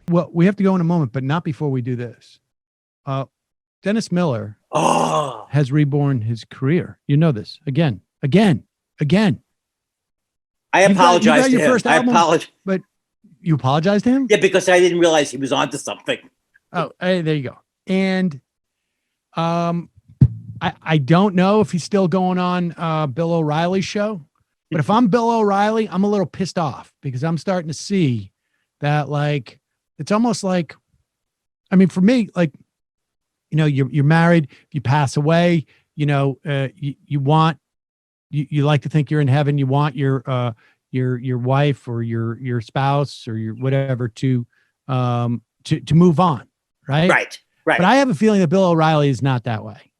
Well, we have to go in a moment, but not before we do this. Dennis Miller has reborn his career. You know this. Again. I apologize to him. I apologize. But you apologized to him? Yeah, because I didn't realize he was onto something. Oh, hey, there you go. And I don't know if he's still going on Bill O'Reilly's show. But if I'm Bill O'Reilly, I'm a little pissed off because I'm starting to see that, like, it's almost like, I mean, for me, like, you know, you're married, if you pass away, you know, you like to think you're in heaven. You want your wife or your spouse or your whatever to move on. Right. Right. But I have a feeling that Bill O'Reilly is not that way.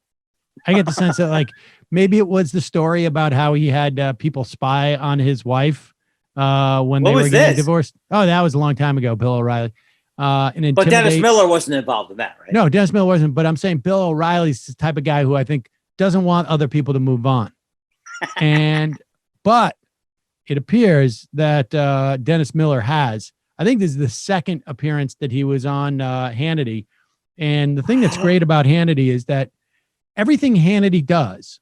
I get the sense that, like, maybe it was the story about how he had people spy on his wife when they were getting divorced. Oh, that was a long time ago, Bill O'Reilly. But Dennis Miller wasn't involved in that, right? No, Dennis Miller wasn't. But I'm saying Bill O'Reilly's the type of guy who I think doesn't want other people to move on. But it appears that Dennis Miller has. I think this is the second appearance that he was on Hannity. And the thing that's great about Hannity is that everything Hannity does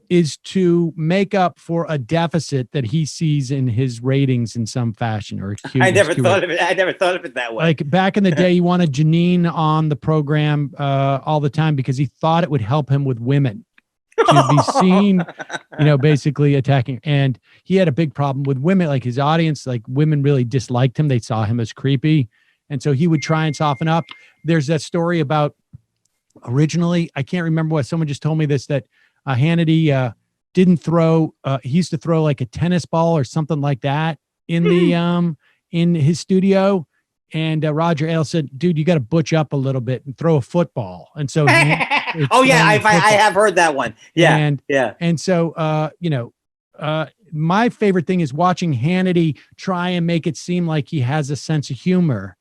is to make up for a deficit that he sees in his ratings in some fashion or I never thought of it that way. Like back in the day, he wanted Janine on the program all the time because he thought it would help him with women to be seen, you know, basically attacking. And he had a big problem with women, like his audience, like women really disliked him. They saw him as creepy. And so he would try and soften up. There's that story about originally, I can't remember what someone just told me this, that Hannity didn't throw, he used to throw like a tennis ball or something like that in the in his studio. And Roger Ailes said, dude, you got to butch up a little bit and throw a football. And so I have heard that one. Yeah. And so you know, my favorite thing is watching Hannity try and make it seem like he has a sense of humor.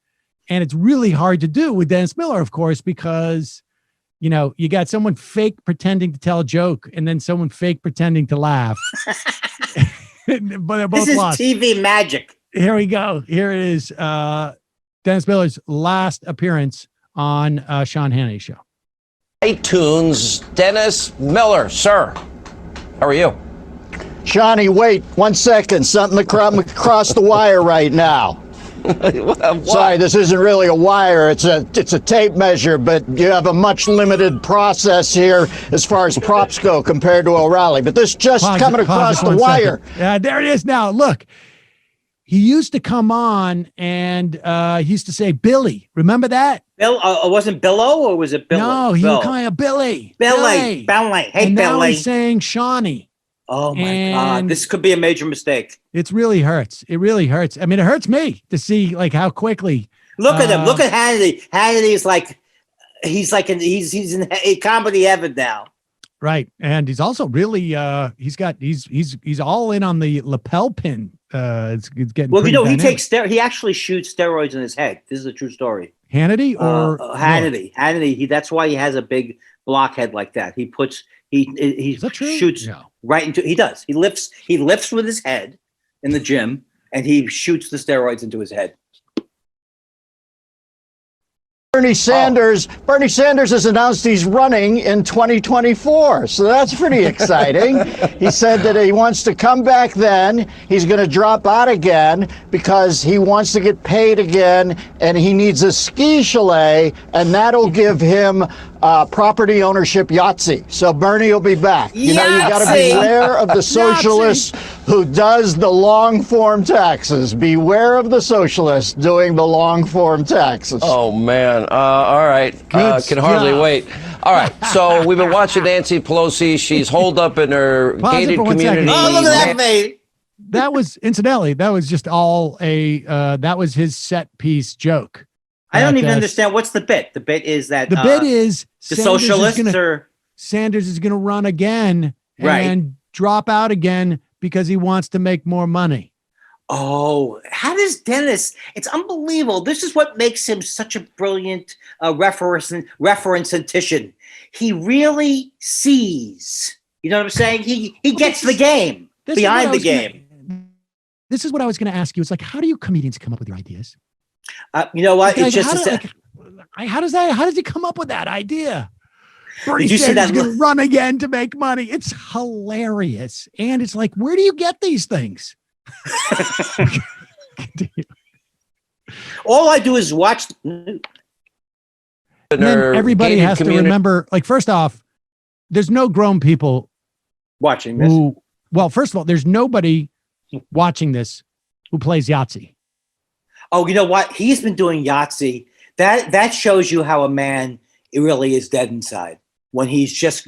And it's really hard to do with Dennis Miller, of course, because you know, you got someone fake pretending to tell a joke and then someone fake pretending to laugh. But they're both lost. This is TV magic. Here we go. Here it is. Dennis Miller's last appearance on Sean Hannity's show. iTunes, Dennis Miller, sir. How are you? Shawnee, wait 1 second. Something across the wire right now. Sorry, this isn't really a wire. It's a tape measure, but you have a much limited process here as far as props go compared to O'Reilly. But this just coming across the wire. Yeah, there it is now. Look, he used to come on and he used to say Billy. Remember that? Bill, wasn't Billo or was it Billo? No, he was calling Billy. Billy. Hey, and Billy. Now he's saying Shawnee. Oh my God, this could be a major mistake. It really hurts. It really hurts. I mean, it hurts me to see like how quickly. Look at him. Look at Hannity. Hannity's like, he's in a comedy heaven now. Right, and he's also really he's all in on the lapel pin. It's getting well. You know, dynamic. he actually shoots steroids in his head. This is a true story. Hannity or Hannity. Hannity. That's why he has a big blockhead like that. He shoots right into. He does. He lifts with his head in the gym, and he shoots the steroids into his head. Bernie Sanders has announced he's running in 2024. So that's pretty exciting. He said that he wants to come back then. He's going to drop out again because he wants to get paid again and he needs a ski chalet and that'll give him property ownership Yahtzee. So Bernie will be back. You know, you got to beware of the socialist who does the long form taxes. Beware of the socialist doing the long form taxes. Oh, man. All right. Can hardly wait. All right. So we've been watching Nancy Pelosi. She's holed up in her gated community. Oh, look at that face. That was, incidentally, that was just all that was his set piece joke. I don't even understand. What's the bit? The bit is that the bit is the socialists Sanders is going to run again and drop out again because he wants to make more money. Oh, how does Dennis? It's unbelievable. This is what makes him such a brilliant referentian. He really sees. You know what I'm saying? He gets the game behind the game. this is what I was going to ask you. It's like, how do you comedians come up with your ideas? You know what? It's how does he come up with that idea? Did you see that? He's going to run again to make money. It's hilarious. And it's like, where do you get these things? All I do is watch. And then everybody has to remember, like, first off, there's no grown people watching this. Well, first of all, there's nobody watching this who plays Yahtzee. Oh, you know what? He's been doing Yahtzee. That shows you how a man really is dead inside. When he's just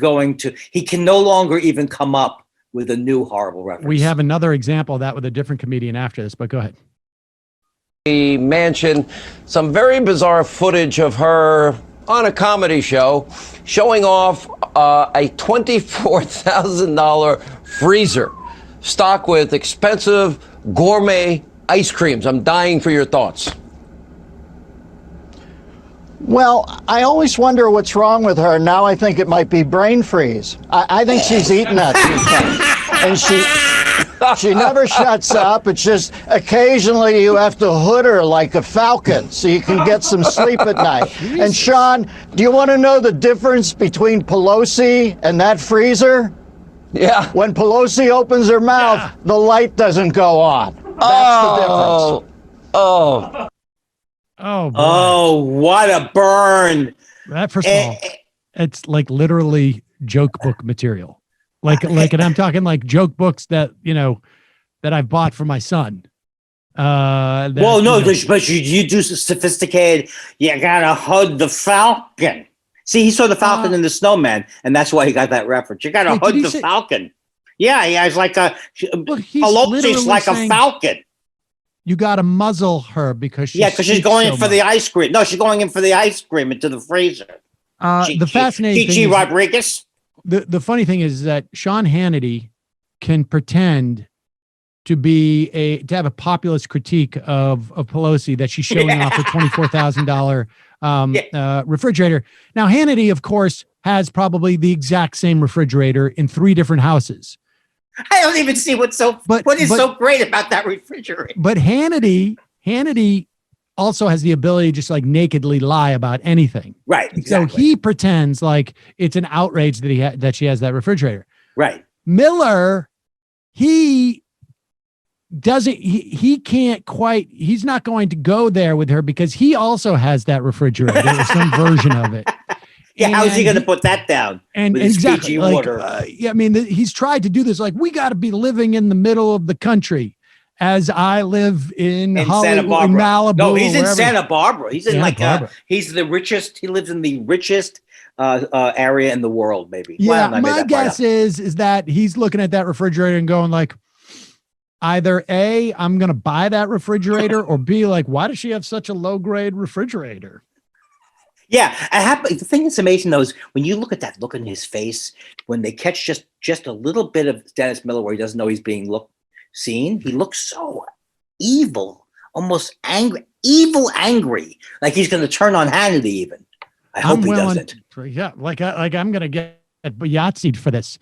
he can no longer even come up with a new horrible reference. We have another example of that with a different comedian after this, but go ahead. The mansion, some very bizarre footage of her on a comedy show showing off a $24,000 freezer stocked with expensive gourmet ice creams. I'm dying for your thoughts. Well, I always wonder what's wrong with her. Now I think it might be brain freeze. I think she's eaten that too much. And she never shuts up. It's just occasionally you have to hood her like a falcon so you can get some sleep at night. And Sean, do you want to know the difference between Pelosi and that freezer? Yeah. When Pelosi opens her mouth, the light doesn't go on. That's the difference. Oh, boy. Oh, what a burn. That, first of all, it's like literally joke book material. And I'm talking like joke books that I've bought for my son. But you do sophisticated. You gotta hood the falcon. See, he saw the Falcon and the Snowman, and that's why he got that reference. You gotta hood the falcon. Yeah, he's like Pelosi's like a falcon. You got to muzzle her because she's going in for the ice cream. No, she's going in for the ice cream into the freezer. The fascinating thing, Rodriguez. The funny thing is that Sean Hannity can pretend to have a populist critique of Pelosi that she's showing off a $24,000 refrigerator. Now, Hannity, of course, has probably the exact same refrigerator in 3 different houses. I don't even see what is so great about that refrigerator. But Hannity also has the ability to just like nakedly lie about anything. Right. Exactly. So he pretends like it's an outrage that she has that refrigerator. Right. Miller, he can't quite, he's not going to go there with her because he also has that refrigerator or some version of it. Yeah, how is he going to put that down? And exactly, water? He's tried to do this. Like, we got to be living in the middle of the country, as I live in Hollywood, Santa Barbara. In Malibu. No, he's in Santa Barbara. He's in he's the richest. He lives in the richest area in the world, maybe. Yeah, my guess is that he's looking at that refrigerator and going like, either A, I'm going to buy that refrigerator, or B, like, why does she have such a low grade refrigerator? Yeah, the thing that's amazing though is when you look at that look in his face, when they catch just a little bit of Dennis Miller where he doesn't know he's being seen, he looks so evil, almost angry, like he's going to turn on Hannity even. I hope he doesn't. Yeah, like I'm going to get Yahtzeed for this.